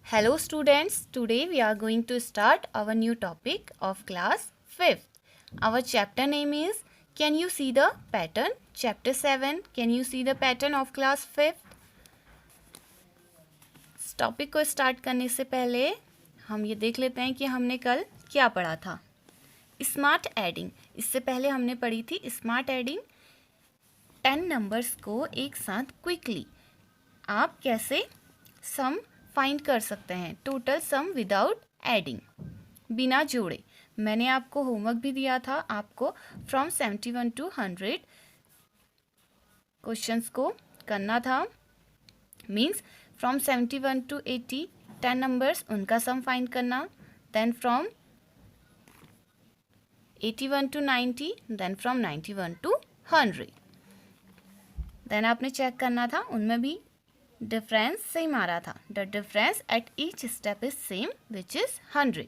Hello students, today we are going to start our new topic of class 5th. Our chapter name is Can you see the pattern? Chapter 7, Can you see the pattern of class 5th? इस topic को start करने से पहले हम ये देख लेते हैं कि हमने कल क्या पढ़ा था। स्मार्ट एडिंग, इससे पहले हमने पढ़ी थी स्मार्ट एडिंग 10 नंबर्स को एक साथ क्विकली आप कैसे सम फाइंड कर सकते हैं, टोटल सम विदाउट एडिंग, बिना जोड़े। मैंने आपको होमवर्क भी दिया था, आपको फ्रॉम 71 to 100 क्वेश्चंस को करना था। मीन्स फ्रॉम 71 to 80 10 नंबर्स, उनका सम फाइंड करना। Then from 81 to 90, then from 91 to 100। Then आपने चेक करना था, उनमें भी डिफरेंस सेम आ रहा था। The difference at each step is same which is 100।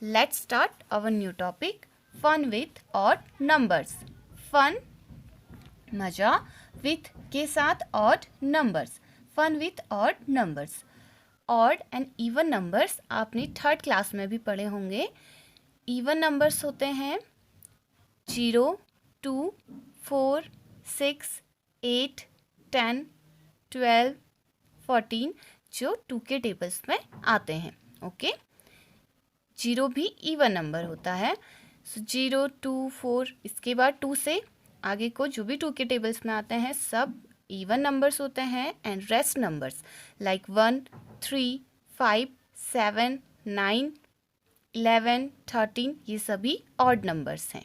Let's start our new topic, fun with odd numbers. Fun मजा, विथ के साथ odd numbers. Fun with odd numbers. Odd and even numbers आपने third class में भी पढ़े होंगे। Even numbers होते हैं 0, 2, 4, 6, 8, 10, 12, 14 जो 2 के टेबल्स में आते हैं। ओके, 0 भी इवन नंबर होता है। सो 0, 2, 4, इसके बाद 2 से आगे को जो भी 2 के टेबल्स में आते हैं सब इवन नंबर्स होते हैं। एंड रेस्ट नंबर्स लाइक 1, 3, 5, 7, 9, 11, 13 ये सभी ऑड नंबर्स हैं।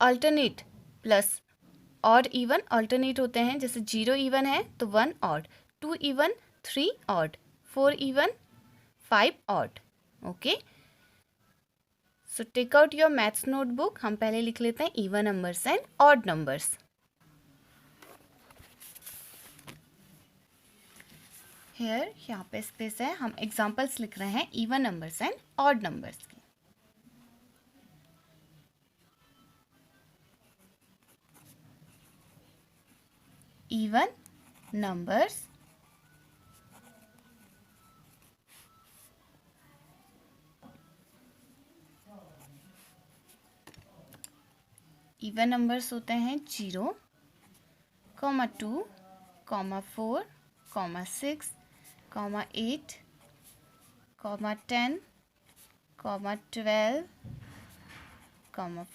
Alternate plus odd even alternate होते हैं, जैसे 0 इवन है तो 1 odd, 2 even 3 odd, 4 even 5 odd. Okay, so take out your maths notebook. हम पहले लिख लेते हैं even numbers and odd numbers. Here यहाँ पे स्पेस है, हम एग्जांपल्स लिख रहे हैं even numbers and odd numbers की। Even numbers even numbers होते हैं 0, 2, 4, 6, 8, 10, 12,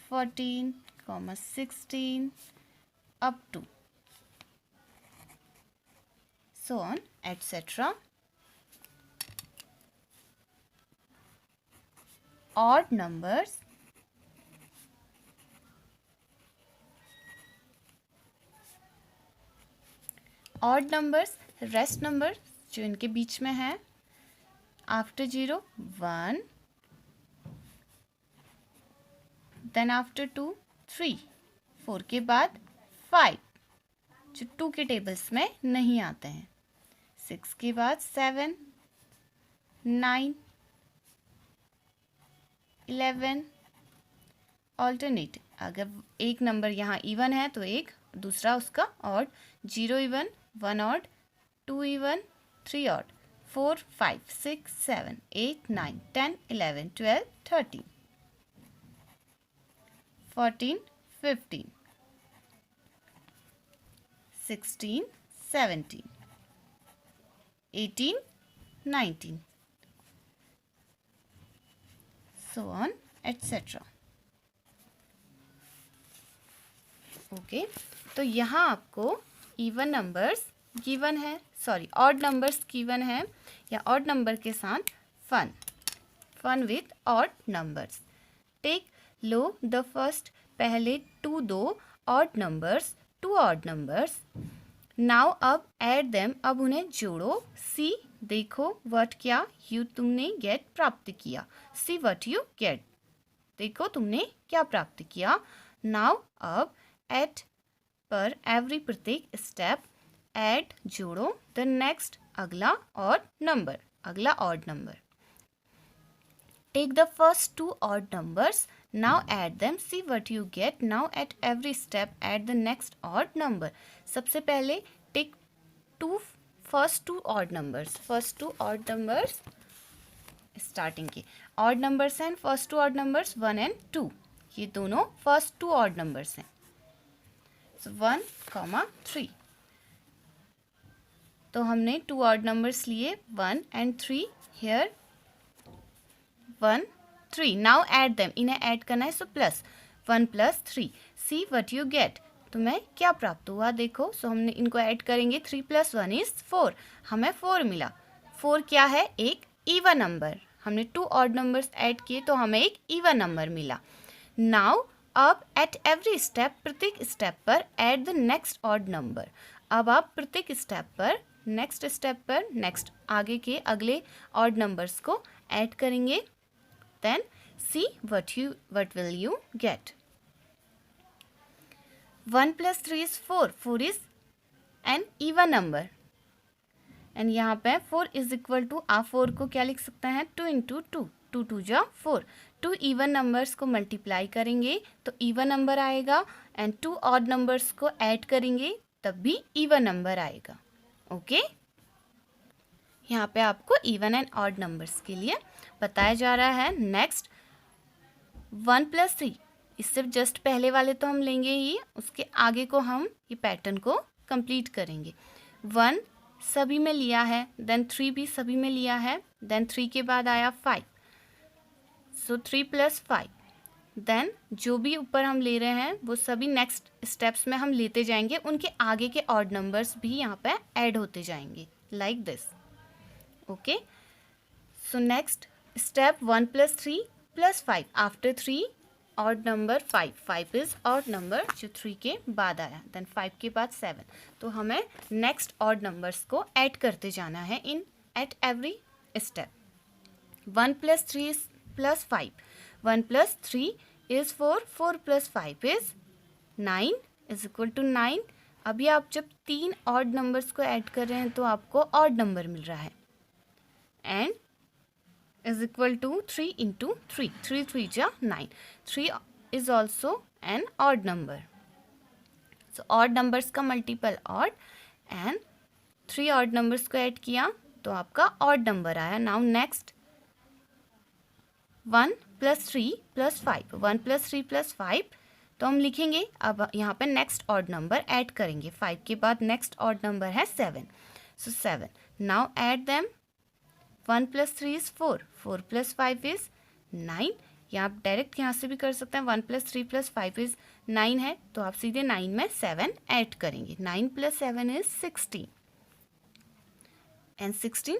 14, 16 up to so on etc. Odd numbers rest number जो इनके बीच में है। आफ्टर 0 1, देन आफ्टर 2 3, 4 के बाद 5 जो 2 के टेबल्स में नहीं आते हैं, 6 के बाद 7, 9, 11 ऑल्टरनेट। अगर एक नंबर यहाँ इवन है तो एक दूसरा उसका odd. 0 even 1 odd, 2 even 3 odd, 4, 5, 6, 7, 8, 9, 10, 11, 12, 13, 14, 15, 16, 17, 18, 19 so on etc. Okay, तो यहाँ आपको इवन नंबर्स गिवन है, सॉरी ऑड नंबर्स गिवन है, या ऑड नंबर के साथ fun with odd numbers. Take लो द फर्स्ट, पहले 2 odd numbers, 2 odd numbers. Now अब ऐड देम, अब उन्हें जोड़ो। सी देखो, व्हाट क्या, यू तुमने गेट प्राप्त किया। सी व्हाट यू गेट, देखो तुमने क्या प्राप्त किया। नाउ अब एट पर एवरी प्रत्येक स्टेप ऐड जोड़ो द नेक्स्ट अगला ऑड नंबर, अगला odd number. Take the first 2 odd numbers Now add them, see what you get. Now at every step add the next odd number. सबसे पहले take first two odd numbers. First two odd numbers starting के odd numbers हैं. First two odd numbers 1 and 2. ये दोनों first two odd numbers हैं. सो 1, 3. तो हमने to odd numbers लिए 1 and 3. Here 1, 3. Now add them, इन्हें ऐड करना है. So plus 1 + 3. See what you get. तुम्हें क्या प्राप्त हुआ देखो. सो हमने इनको ऐड करेंगे. 3 + 1 = 4. हमें 4 मिला. 4 क्या है? एक इवन नंबर. हमने टू ऑड नंबर्स ऐड किए तो हमें एक इवन नंबर मिला. नाउ अब एट एवरी स्टेप, प्रत्येक स्टेप पर add the next odd number. अब आप प्रत्येक स्टेप पर, नेक्स्ट स्टेप पर, नेक्स्ट आगे के अगले ऑड नंबर्स को ऐड करेंगे. Then see what will you get. 1 + 3 = 4. 4 is an even number. And यहाँ पे 4 = आप 4 को क्या लिख सकते हैं? 2 × 2. 2 × 2 = 4. 2 इवन नंबर्स को मल्टीप्लाई करेंगे तो इवन नंबर आएगा. एंड 2 ऑड नंबर्स को ऐड करेंगे तब भी इवन नंबर आएगा. ओके, यहाँ पे आपको इवन एंड ऑड नंबर्स के लिए बताया जा रहा है. नेक्स्ट 1 + 3. इससे जस्ट पहले वाले तो हम लेंगे ही, उसके आगे को हम ये पैटर्न को कंप्लीट करेंगे. 1 सभी में लिया है, देन 3 भी सभी में लिया है, देन 3 के बाद आया 5. सो 3 + 5. देन जो भी ऊपर हम ले रहे हैं वो सभी नेक्स्ट स्टेप्स में हम लेते जाएंगे. उनके आगे के ऑड नंबर्स भी यहाँ पे ऐड होते जाएंगे like this. Okay, so next step 1 + 3 + 5. After 3 odd number 5. 5 is odd number जो 3 के बाद आया. देन 5 के बाद 7. तो हमें नेक्स्ट ऑड नंबर्स को ऐड करते जाना है इन एट एवरी स्टेप. 1 + 3 + 5. 1 + 3 = 4. 4 + 5 = 9 = 9. अभी आप जब 3 ऑड नंबर्स को ऐड कर रहे हैं तो आपको ऑड नंबर मिल रहा है. And = 3 × 3. 3 × 3 = 9. 3 is also an odd number. So odd numbers का multiple odd and 3 odd numbers को ऐड किया तो आपका ऑड नंबर आया. Now next 1 + 3 + 5. 1 + 3 + 5. तो हम लिखेंगे. अब यहाँ पे नेक्स्ट ऑड नंबर ऐड करेंगे. 5 के बाद नेक्स्ट ऑड नंबर है 7. सो 7. Now add them. 1 + 3 = 4. 4 + 5 = 9. या आप डायरेक्ट यहाँ से भी कर सकते हैं. 1 + 3 + 5 = 9 है तो आप सीधे 9 में 7 ऐड करेंगे. 9 + 7 = 16. एंड 16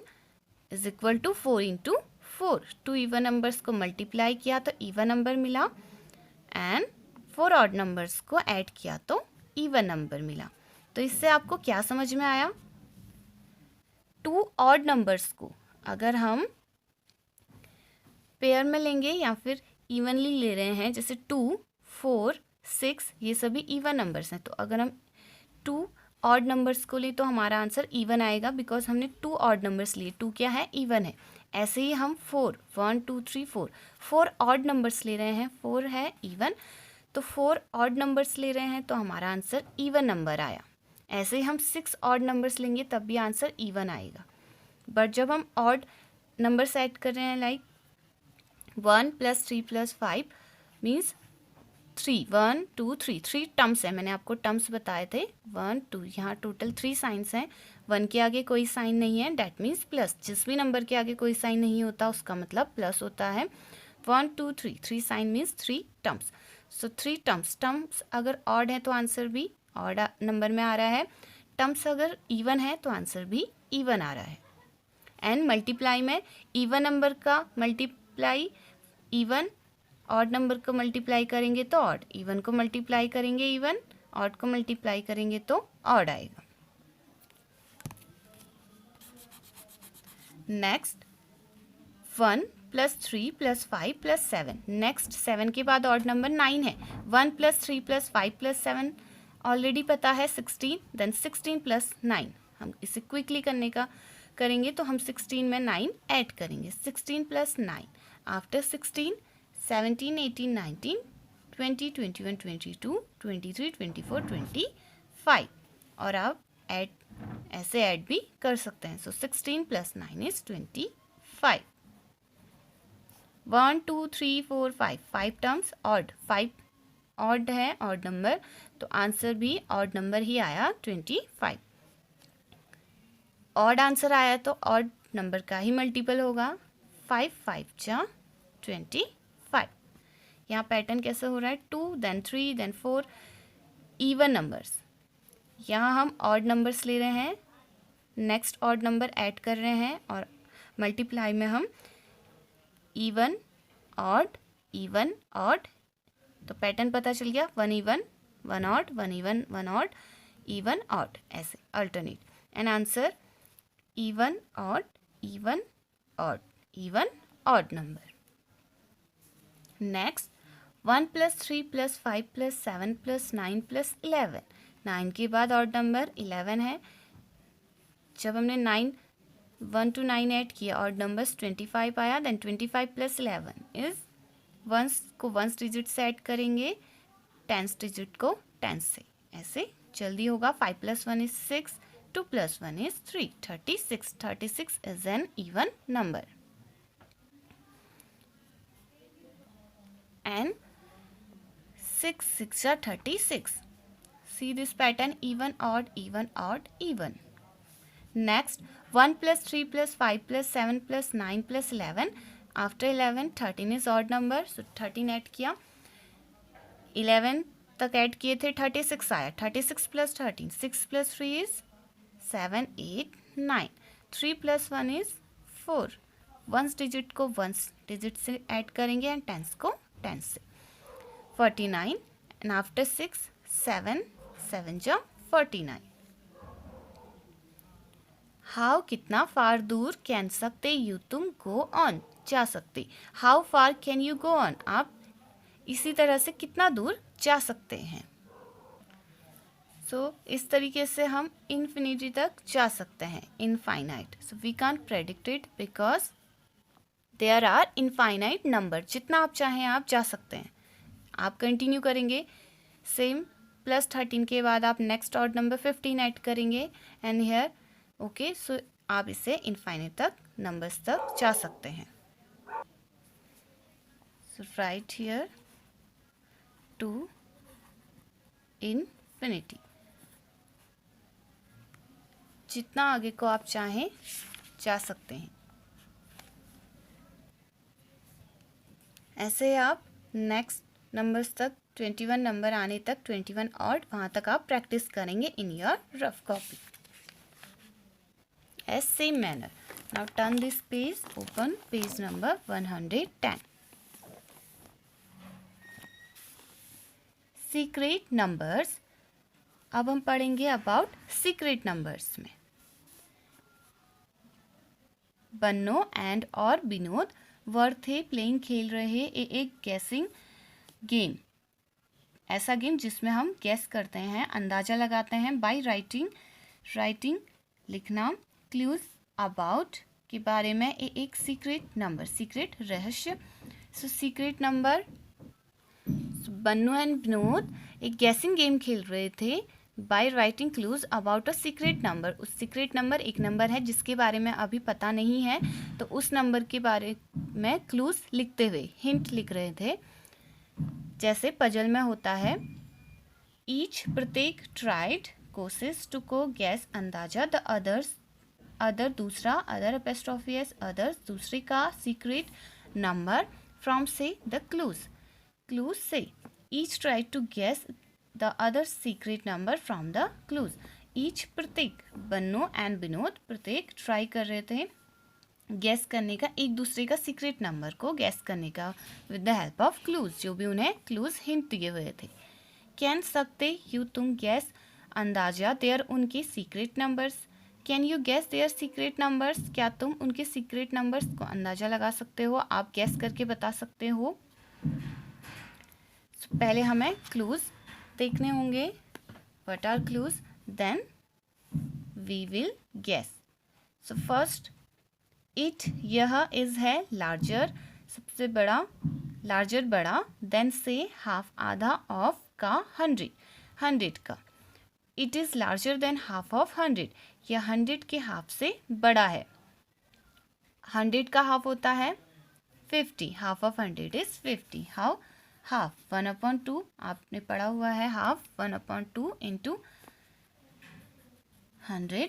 = 4 × 4. 2 इवन नंबर्स को मल्टीप्लाई किया तो इवन नंबर मिला. एंड 4 ऑड नंबर्स को ऐड किया तो इवन नंबर मिला. तो इससे आपको क्या समझ में आया? 2 ऑड नंबर्स को अगर हम पेयर में लेंगे या फिर इवनली ले रहे हैं, जैसे 2, 4, 6 ये सभी इवन नंबर्स हैं. तो अगर हम 2 ऑड नंबर्स को ले तो हमारा आंसर इवन आएगा बिकॉज हमने 2 ऑड नंबर्स लिए. 2 क्या है? इवन है. ऐसे ही हम 4, 1, 2, 3, 4 ऑड नंबर्स ले रहे हैं. 4 है इवन, तो 4 ऑड नंबर्स ले रहे हैं तो हमारा आंसर इवन नंबर आया. ऐसे ही हम 6 ऑड नंबर्स लेंगे तब भी आंसर इवन आएगा. बट जब हम ऑड नंबर्स ऐड कर रहे हैं लाइक 1 + 3 + 5 मीन्स 3. 1, 2, 3. 3 टर्म्स है. मैंने आपको टर्म्स बताए थे. 1, 2. यहाँ टोटल 3 साइंस हैं. 1 के आगे कोई साइन नहीं है, डैट मीन्स प्लस. जिस भी नंबर के आगे कोई साइन नहीं होता उसका मतलब प्लस होता है. 1, 2, 3. 3 साइन मीन्स 3 टर्म्स. सो 3 टर्म्स अगर ऑड है तो आंसर भी ऑड नंबर में आ रहा है. टर्म्स अगर इवन है तो आंसर भी इवन आ रहा है. एंड मल्टीप्लाई में इवन नंबर का मल्टीप्लाई इवन, ऑड नंबर को मल्टीप्लाई करेंगे तो ऑड, इवन को मल्टीप्लाई करेंगे इवन, ऑड को मल्टीप्लाई करेंगे तो ऑड आएगा. नेक्स्ट 1 + 3 + 5 + 7. नेक्स्ट 7 के बाद ऑड नंबर 9 है. 1 + 3 + 5 + 7 ऑलरेडी पता है 16. देन 16 + 9. हम इसे क्विकली करने का करेंगे तो हम 16 में 9 ऐड करेंगे. 16 + 9. आफ्टर 16 17, 18, 19, 20, 21, 22, 23, 24, 25 और आप ऐसे ऐड भी कर सकते हैं. सो 16 + 9 is 25. 1, 2, 3, 4, 5 terms odd. 5 ऑड है, ऑड नंबर, तो आंसर भी ऑड नंबर ही आया 25. ऑड आंसर आया तो ऑड नंबर का ही मल्टीपल होगा. 5 5 जा 25. यहाँ पैटर्न कैसे हो रहा है? 2 then 3 then 4 इवन नंबर्स. यहाँ हम ऑड नंबर्स ले रहे हैं, नेक्स्ट ऑड नंबर ऐड कर रहे हैं और मल्टीप्लाई में हम इवन ऑड इवन ऑड. तो पैटर्न पता चल गया. 1 even 1 odd 1 even 1 odd even odd, ऐसे alternate. And answer even odd even odd even odd number. Next 1 + 3 + 5 + 7 + 9 + 11. 9 के बाद ऑड नंबर 11 है. जब हमने 1 to 9 ऐड किया ऑड नंबर्स 25 आया. देन 25 + 11 इज वंस को वंस डिजिट से ऐड करेंगे, टेंस डिजिट को टेंस से. ऐसे जल्दी होगा. 5 + 1 is 6, 2 + 1 is 3, 36. 36 is an even number. And 6 6 are 36. See this pattern: even, odd, even, odd, even. Next 1 + 3 + 5 + 7 + 9 + 11. After 11 13 is odd number, so 13 add किया. 11 तक ऐड किए थे, 36 आया. 36 + 13, 6 + 3 is 7 8 9. 3 + 1 is 4. वंस डिजिट को वंस डिजिट से ऐड करेंगे and tense को tense से. 49 एंड आफ्टर 6 7 7 जा 49. हाउ कितना फार दूर कैन सकते यू तुम गो ऑन, जा सकते. How far can you go on, आप इसी तरह से कितना दूर जा सकते हैं. सो इस तरीके से हम इन्फिनिटी तक जा सकते हैं. Infinite. So we can't predict it because there are infinite number. जितना आप चाहें आप जा सकते हैं. आप कंटिन्यू करेंगे सेम. +13 के बाद आप नेक्स्ट ऑड नंबर 15 ऐड करेंगे एंड हियर ओके. सो आप इसे इनफाइनाइट तक नंबर्स तक जा सकते हैं. सो राइट हियर टू इनफिनिटी. जितना आगे को आप चाहें जा सकते हैं. ऐसे आप नेक्स्ट नंबर्स तक 21 नंबर आने तक 21 ऑड वहाँ तक आप प्रैक्टिस करेंगे in your rough copy. As same manner. Now turn this page, open page number 110. Secret numbers. अब हम पढ़ेंगे अबाउट सीक्रेट नंबर्स में. बन्नो एंड और विनोद वर थे प्लेइंग, खेल रहे एक गैसिंग गेम. ऐसा गेम जिसमें हम गैस करते हैं, अंदाज़ा लगाते हैं. बाय राइटिंग लिखना. क्लूज अबाउट के बारे में एक सीक्रेट नंबर, सीक्रेट रहस्य. So secret number. Bannu and Vinod एक गैसिंग गेम खेल रहे थे by writing clues about a secret number. उस सीक्रेट नंबर एक नंबर है जिसके बारे में अभी पता नहीं है, तो उस नंबर के बारे में क्लूज लिखते हुए हिंट लिख रहे थे. जैसे पजल में होता है. ईच प्रत्येक, ट्राइड कोशिश, टू को गैस अंदाजा, द अदर दूसरा, अदर एपोस्ट्रोफी एस अदर्स दूसरे का, सीक्रेट नंबर, फ्रॉम से द क्लूज से. Each tried to guess the other secret number from the clues. Each प्रत्येक, बन्नो एंड विनोद प्रत्येक ट्राई कर रहे थे गैस करने का एक दूसरे का सीक्रेट नंबर को गैस करने का with the help of clues, जो भी उन्हें क्लूज हिंट दिए हुए थे. कैन सकते यू तुम गैस अंदाजा देयर उनके secret numbers. Can you guess their secret numbers, क्या तुम उनके सीक्रेट नंबर्स को अंदाजा लगा सकते हो, आप गैस करके बता सकते हो. पहले हमें क्लूज देखने होंगे. What are clues, then we will guess. So first it, यह, इज है, लार्जर सबसे बड़ा, लार्जर बड़ा, देन से हाफ आधा ऑफ का 100, 100 का। It is larger than half of 100, यह 100 के हाफ से बड़ा है। 100 का हाफ होता है 50, half of 100 is 50। How? Half 1/2, आपने पढ़ा हुआ है हाफ 1/2 इंटू 100,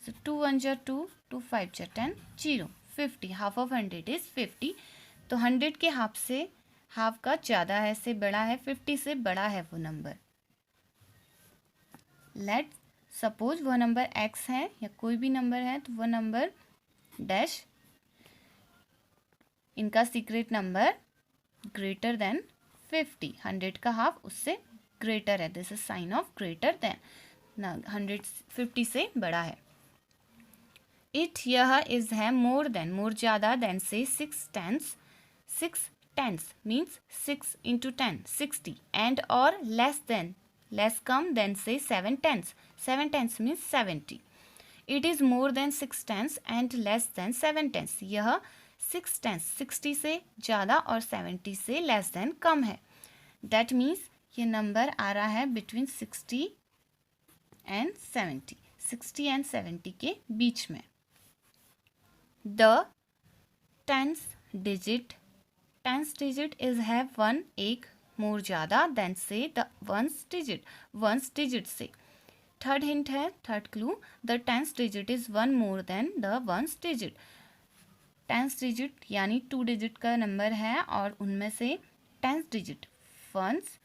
so 2 1 जा 2, 2 5 जा 10, 0, 50। Half of 100 is 50। तो 100 के हाफ से, हाफ का ज़्यादा है, से बड़ा है, 50 से बड़ा है वो नंबर। लेट सपोज वो नंबर x है या कोई भी नंबर है, तो वो नंबर डैश, इनका सीक्रेट नंबर ग्रेटर देन 50, 100 का हाफ उससे ग्रेटर है, this is sine of greater than ना, 150 से बड़ा है। इट यह इज है मोर देन, मोर ज़्यादा, देन से 6 tens, 6 tens means 6 into 10 60, and और लेस देन, लेस कम, देन से 7 tens, 7 tens means 70। It is more than 6 tens and less than 7 tens, यह 6 टेंस 60 से ज़्यादा और 70 से लेस देन कम है। दैट मीन्स ये नंबर आ रहा है बिटवीन 60 एंड 70, 60 एंड 70 के बीच में। The tens digit, tens digit is है 1, एक मोर ज़्यादा, देन से the ones digit, ones digit से। थर्ड हिंट है, third clue, the tens digit is 1 more than the ones digit. Tens digit यानी 2 डिजिट का नंबर है और उनमें से tens digit ones,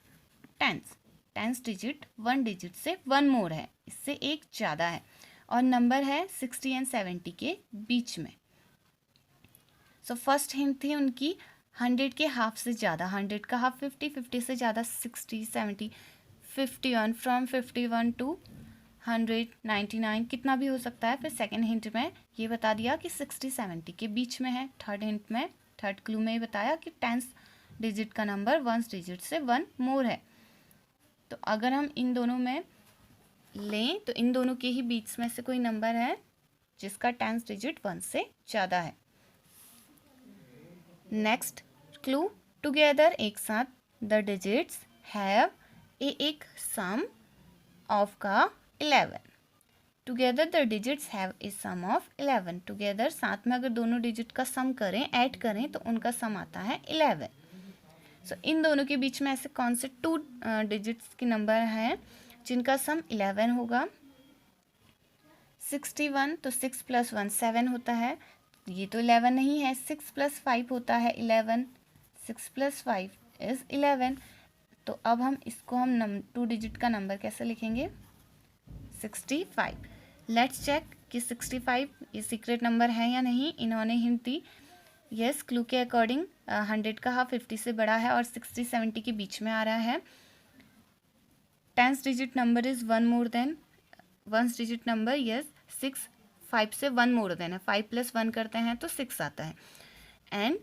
tens, tens digit 1 digit से 1 मोर है, इससे एक ज़्यादा है, और नंबर है 60 एंड 70 के बीच में। सो फर्स्ट हिंट थी उनकी 100 के हाफ से ज़्यादा, 100 का हाफ 50, 50 से ज़्यादा 60, 70, 51, फ्रॉम 51 टू 100, 99 कितना भी हो सकता है। फिर सेकेंड हिंट में ये बता दिया कि 60 70 के बीच में है। थर्ड हिंट में, थर्ड क्लू में ये बताया कि टेंस डिजिट का नंबर वंस डिजिट से 1 मोर है। तो अगर हम इन दोनों में लें तो इन दोनों के ही बीच में से कोई नंबर है जिसका टेंस डिजिट 1 से ज़्यादा है। नेक्स्ट क्लू, टुगेदर एक साथ, द डिजिट्स हैव एक सम ऑफ का 11। Together the digits have a sum of 11। Together साथ में अगर दोनों डिजिट का सम करें, ऐड करें तो उनका सम आता है 11। सो इन दोनों के बीच में ऐसे कौन से 2 डिजिट्स के नंबर हैं जिनका सम 11 होगा? 61, तो 6 + 1 7 होता है, ये तो 11 नहीं है। 6 + 5 होता है 11, 6 + 5 इज़ 11। तो अब हम इसको हम 2 डिजिट का नंबर कैसे लिखेंगे? 65। लेट्स चेक कि 65 ये सीक्रेट नंबर है या नहीं। इन्होंने हिंट दी, यस, क्लू के अकॉर्डिंग 100 का हाफ 50 से बड़ा है और 60 70 के बीच में आ रहा है। Tens digit number is 1 more then ones digit number, yes, 6 5 से 1 मोर देन है, 5 + 1 करते हैं तो 6 आता है, एंड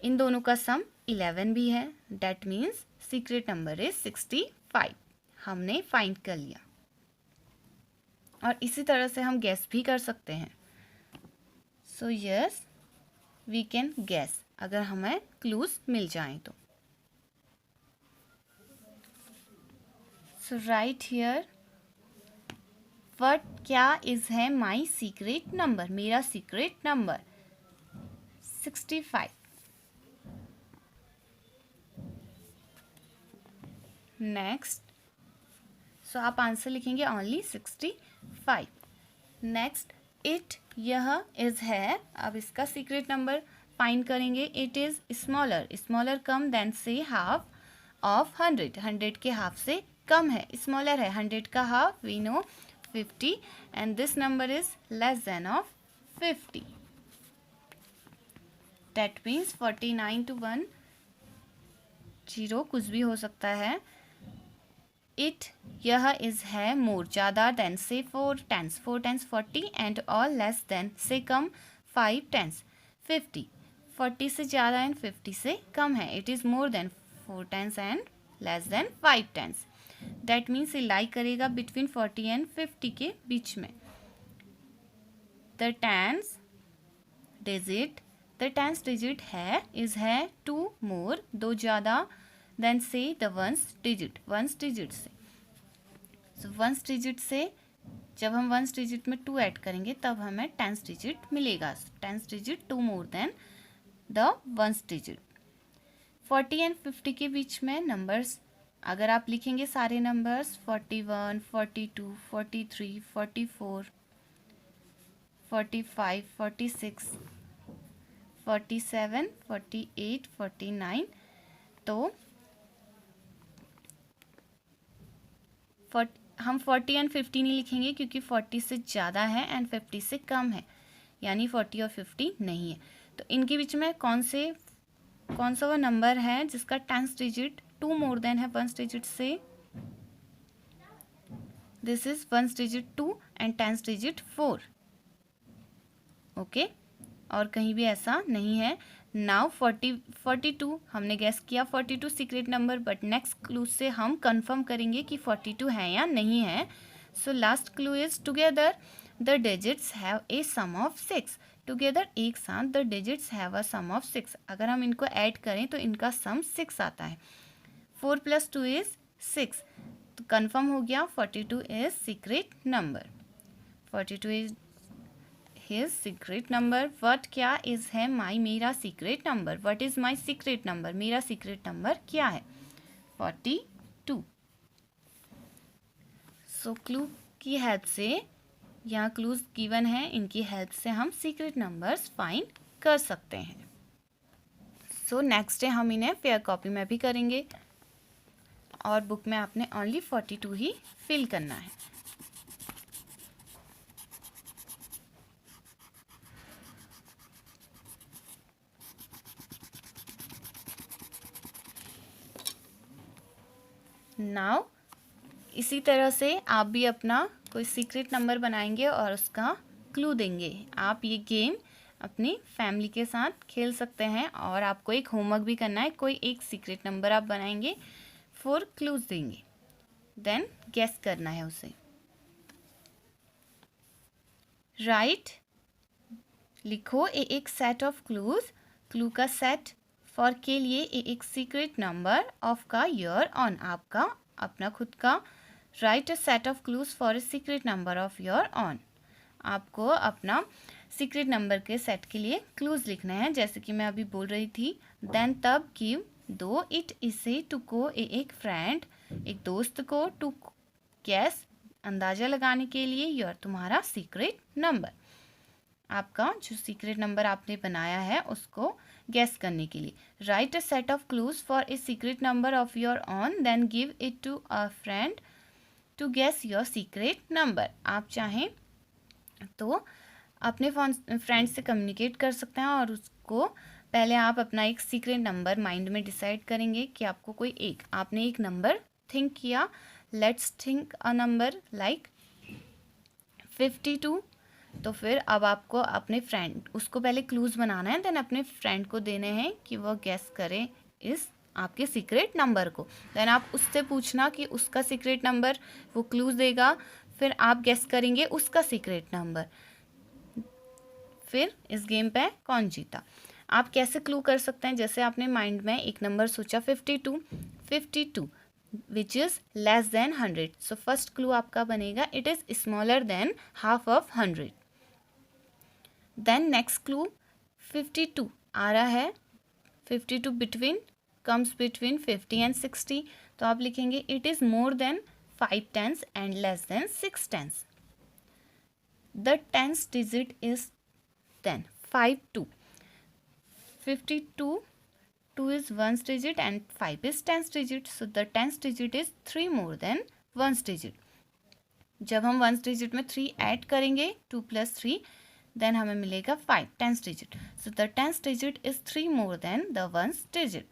इन दोनों का सम 11 भी है। That means secret number is 65। हमने फाइंड कर लिया, और इसी तरह से हम गैस भी कर सकते हैं। So yes, we can guess अगर हमें क्लूज मिल जाएं तो। सो राइट हियर, वट क्या इज है माई सीक्रेट नंबर, मेरा सीक्रेट नंबर 65। नेक्स्ट, सो आप आंसर लिखेंगे ओनली 65। नेक्स्ट, इट यह इज है, अब इसका सीक्रेट नंबर फाइंड करेंगे। इट इज स्मॉलर, स्मॉलर कम देन से हाफ ऑफ 100, 100 के हाफ से कम है, स्मॉलर है। 100 का half we know 50 and this number is less than of 50। That means 49 to 1 0 कुछ भी हो सकता है। इट यह इज है मोर ज़्यादा देन से 4 tens, 4 tens 40 and all less than से कम 5 टेंस 50, 40 से ज़्यादा एंड 50 से कम है। It is more than 4 tens and less than 5 tens. That means ये लाई करेगा बिटवीन 40 एंड 50 के बीच में। The tens digit the tenth digit है इज है 2 मोर, 2 ज़्यादा देन से the ones digit, ones digit से। सो वंस डिजिट से जब हम वंस डिजिट में 2 ऐड करेंगे तब हमें टेंथ डिजिट मिलेगा। Tenth digit 2 more than the ones digit. 40 and 50 के बीच में नंबर्स अगर आप लिखेंगे सारे नंबर्स 41, 42, 43, 44, 45, 46, 47, 48, 49 तो हम 40 एंड 50 नहीं लिखेंगे क्योंकि 40 से ज़्यादा है एंड 50 से कम है, यानी 40 और 50 नहीं है। तो इनके बीच में कौन सा वो नंबर है जिसका टेंथ डिजिट 2 मोर देन है वंस डिजिट से? This is ones digit 2 and tenth digit 4। Okay, और कहीं भी ऐसा नहीं है। नाउ 42 हमने गैस किया 42 secret number, but next clue से हम कंफर्म करेंगे कि 42 है या नहीं है। So last clue is together the digits have a sum of 6। Together एक साथ the digits have a sum of 6। अगर हम इनको ऐड करें तो इनका सम 6 आता है। 4 + 2 इज 6। तो कंफर्म हो गया 42 is secret number. 42 is his secret number. What क्या इज है मेरा secret number. What is my secret number, मेरा सीक्रेट नंबर क्या है? 42। सो क्लू की हेल्प से, यहाँ क्लूज गिवन है, इनकी हेल्प से हम सीक्रेट नंबर्स फाइंड कर सकते हैं। सो नेक्स्ट डे हम इन्हें फेयर कॉपी में भी करेंगे और बुक में आपने ओनली 42 ही फिल करना है। नाउ इसी तरह से आप भी अपना कोई सीक्रेट नंबर बनाएंगे और उसका क्लू देंगे। आप ये गेम अपनी फैमिली के साथ खेल सकते हैं और आपको एक होमवर्क भी करना है। कोई एक सीक्रेट नंबर आप बनाएंगे, 4 क्लूज देंगे, देन गेस करना है उसे। राइट लिखो एक सेट ऑफ क्लूज, क्लू का सेट फॉर के लिए एक सीक्रेट नंबर ऑफ का योर ऑन, आपका अपना खुद का। Right a set of clues for a secret number of your on, आपको अपना सीक्रेट नंबर के सेट के लिए क्लूज लिखना है। जैसे कि मैं अभी बोल रही थी, देन तब गिव दो इट इसे टू को एक फ्रेंड, एक दोस्त को, टू गैस अंदाज़ा लगाने के लिए योर तुम्हारा सीक्रेट नंबर, आपका जो सीक्रेट नंबर आपने बनाया है उसको गैस करने के लिए। Write a set of clues for a secret number of your own, then give it to a friend to guess your secret number. आप चाहें तो अपने फ्रेंड से कम्युनिकेट कर सकते हैं और उसको पहले आप अपना एक सीक्रेट नंबर माइंड में डिसाइड करेंगे कि आपको आपने एक नंबर थिंक किया। Let's think a number like 52। तो फिर अब आपको अपने फ्रेंड उसको पहले क्लूज बनाना है, देन अपने फ्रेंड को देने हैं कि वो गैस करे इस आपके सीक्रेट नंबर को। देन आप उससे पूछना कि उसका सीक्रेट नंबर, वो क्लूज देगा, फिर आप गैस करेंगे उसका सीक्रेट नंबर। फिर इस गेम पे कौन जीता। आप कैसे क्लू कर सकते हैं? जैसे आपने माइंड में एक नंबर सोचा 52 which is less than 100। So first clue आपका बनेगा it is smaller than half of 100। Then next clue 52 आ रहा है, 52 कम्स बिटवीन 50 एंड 60। तो आप लिखेंगे it is more then 5 10s and less then 6 10s। The 10th digit is 10, 5 2। 52 2 is 1's digit and 5 is 10th digit. So the 10th digit is 3 more than 1's digit. जब हम 1's digit में 3 add करेंगे 2 + 3 then हमें मिलेगा 5, 10th digit. So the 10th digit is 3 more than the 1's digit.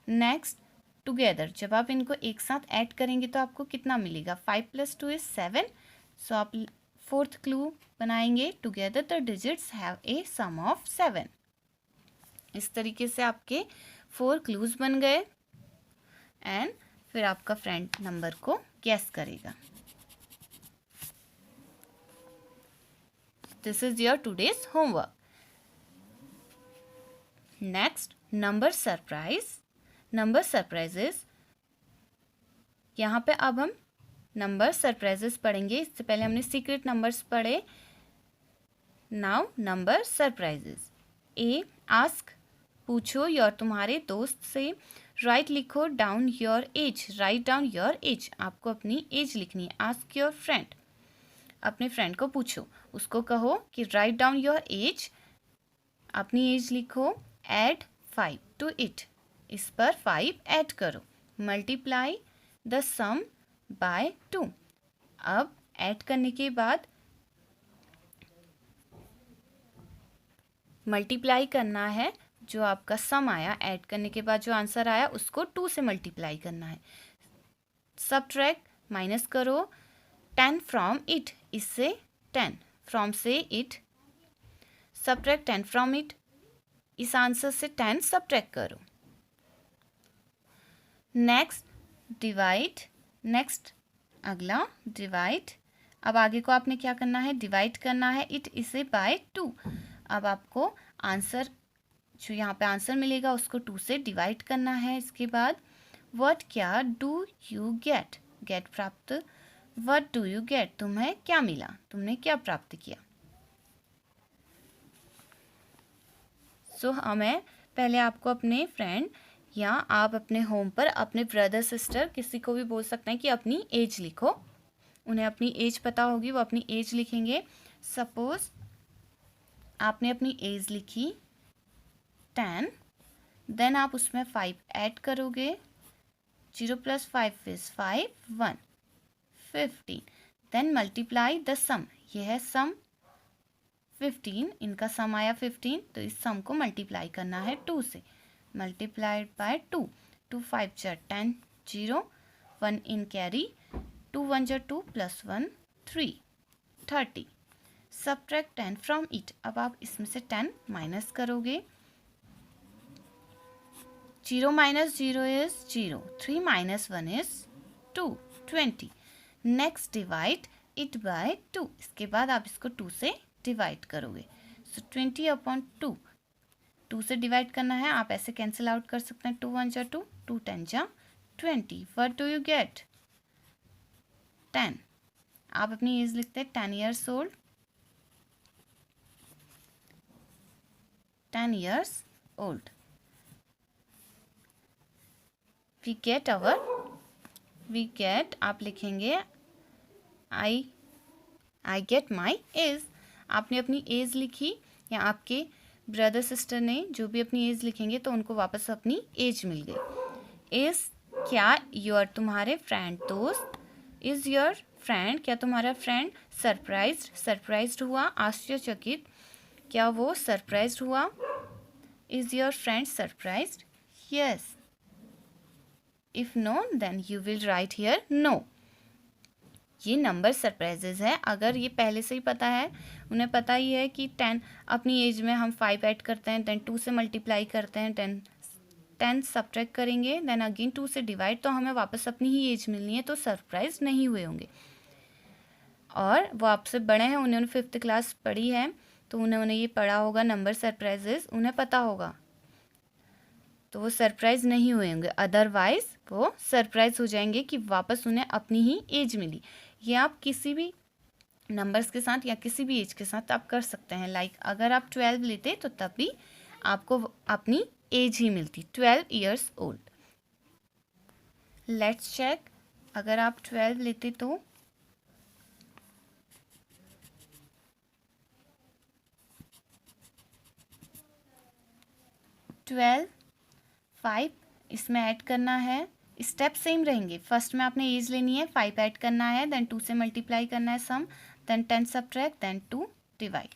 Next together, जब आप इनको एक साथ ऐड करेंगे तो आपको कितना मिलेगा? 5 + 2 is 7. सो आप 4th क्लू बनाएंगे together the digits have a sum of 7। इस तरीके से आपके 4 क्लूज बन गए एंड फिर आपका फ्रेंड नंबर को गैस करेगा। This is your today's homework. Next number surprise. Number surprises, यहाँ पे अब हम नंबर सरप्राइजेस पढ़ेंगे। इससे पहले हमने सीक्रेट नंबर्स पढ़े। Now number surprises. A, ask, पूछो योर तुम्हारे दोस्त से। राइट, लिखो down your age. Write down your age, आपको अपनी एज लिखनी है। आस्क योर फ्रेंड, अपने फ्रेंड को पूछो, उसको कहो कि राइट डाउन योर एज, अपनी एज लिखो। ऐड 5 टू इट, इस पर 5 ऐड करो। मल्टीप्लाई द सम बाय 2, अब ऐड करने के बाद मल्टीप्लाई करना है। जो आपका सम आया, ऐड करने के बाद जो आंसर आया उसको 2 से मल्टीप्लाई करना है। सबट्रैक्ट, माइनस करो 10 फ्रॉम इट, इससे 10, फ्रॉम से इट। सबट्रैक्ट 10 फ्रॉम इट, इस आंसर से 10 सबट्रैक्ट करो। नेक्स्ट डिवाइड, नेक्स्ट अगला डिवाइड। अब आगे को आपने क्या करना है, डिवाइड करना है इट, इसे बाय 2। अब आपको आंसर, जो यहाँ पे आंसर मिलेगा उसको 2 से डिवाइड करना है। इसके बाद व्हाट, क्या, डू यू गेट, गेट प्राप्त। व्हाट डू यू गेट, तुम्हें क्या मिला, तुमने क्या प्राप्त किया। सो हमें पहले आपको अपने फ्रेंड या आप अपने होम पर अपने ब्रदर सिस्टर, किसी को भी बोल सकते हैं कि अपनी एज लिखो। उन्हें अपनी एज पता होगी, वो अपनी एज लिखेंगे। सपोज आपने अपनी एज लिखी 10, देन आप उसमें 5 ऐड करोगे। 0 + 5 इज 5, 1, 15। देन मल्टीप्लाई द सम, यह है सम 15, इनका सम आया 15, तो इस सम को मल्टीप्लाई करना है 2 से। Multiplied by 2, 2 5 = 10, 0, 1 in carry, 2 1 = 2 + 1 3, 30। Subtract 10 from it, अब आप इसमें से 10 माइनस करोगे। 0 - 0 is 0, 3 - 1 is 2, 20। Next divide it by 2, इसके बाद आप इसको 2 से डिवाइड करोगे। सो 20/2, 2 से डिवाइड करना है। आप ऐसे कैंसिल आउट कर सकते हैं। 2 1 = 2, 2 10 = 20। What do you get, 10। आप अपनी एज लिखते हैं 10 years old, 10 years old। we get, आप लिखेंगे I get my age। आपने अपनी एज लिखी, या आपके ब्रदर सिस्टर ने जो भी अपनी एज लिखेंगे तो उनको वापस अपनी एज मिल गई। इज, क्या, योर, तुम्हारे फ्रेंड दोस्त। इज योर फ्रेंड, क्या तुम्हारा फ्रेंड। सरप्राइज्ड, सरप्राइज्ड हुआ। आश्चर्यचकित, क्या वो सरप्राइज्ड हुआ। Is your friend surprised, yes. If no, then you will write here no. ये नंबर सरप्राइजेज है। अगर ये पहले से ही पता है, उन्हें पता ही है कि 10 अपनी एज में हम 5 ऐड करते हैं, देन 2 से मल्टीप्लाई करते हैं, 10 सब्ट्रैक्ट करेंगे, देन अगेन 2 से डिवाइड, तो हमें वापस अपनी ही एज मिलनी है, तो सरप्राइज नहीं हुए होंगे। और वो आपसे बड़े हैं, उन्होंने 5th क्लास पढ़ी है, तो उन्होंने ये पढ़ा होगा नंबर सरप्राइजेज, उन्हें पता होगा, तो वो सरप्राइज नहीं हुए होंगे। अदरवाइज वो सरप्राइज हो जाएंगे कि वापस उन्हें अपनी ही एज मिली। ये आप किसी भी नंबर्स के साथ या किसी भी एज के साथ आप कर सकते हैं। लाइक अगर आप 12 लेते तो तब भी आपको अपनी एज ही मिलती, 12 years old। लेट्स चेक, अगर आप 12 लेते तो 12, 5 इसमें ऐड करना है। स्टेप सेम रहेंगे। फर्स्ट में आपने एज लेनी है, 5 ऐड करना है, देन 2 से मल्टीप्लाई करना है sum, then 10 subtract, then 2 divide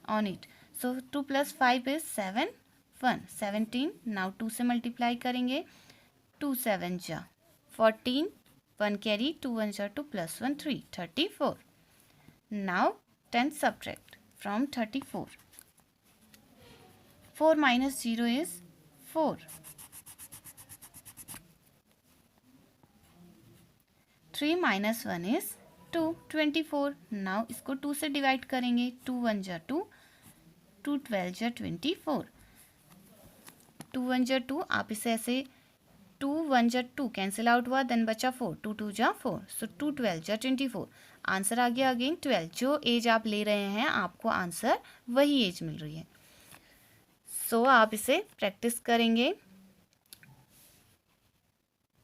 on it. So 2 + 5 is 7, 1, 17। Now 2 से मल्टीप्लाई करेंगे, 2 7 = 14, 1 carry, 2 1 = 2 + 1 3, 34। Now 10 subtract from 34, 4 - 0 is 4, 3 - 1 is 2, 24। Now इसको 2 से डिवाइड करेंगे, 2 1 = 2, 2 12 = 24। 2 1 जा 2, आप इसे ऐसे 2 1 जा 2 कैंसिल आउट हुआ, देन बचा 4, 2 2 जा 4, सो 2 12 जा 24, आंसर आ गया अगेन 12। जो एज आप ले रहे हैं आपको आंसर वही एज मिल रही है। सो आप इसे प्रैक्टिस करेंगे।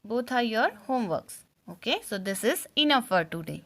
Both are your homeworks. Okay, so this is enough for today.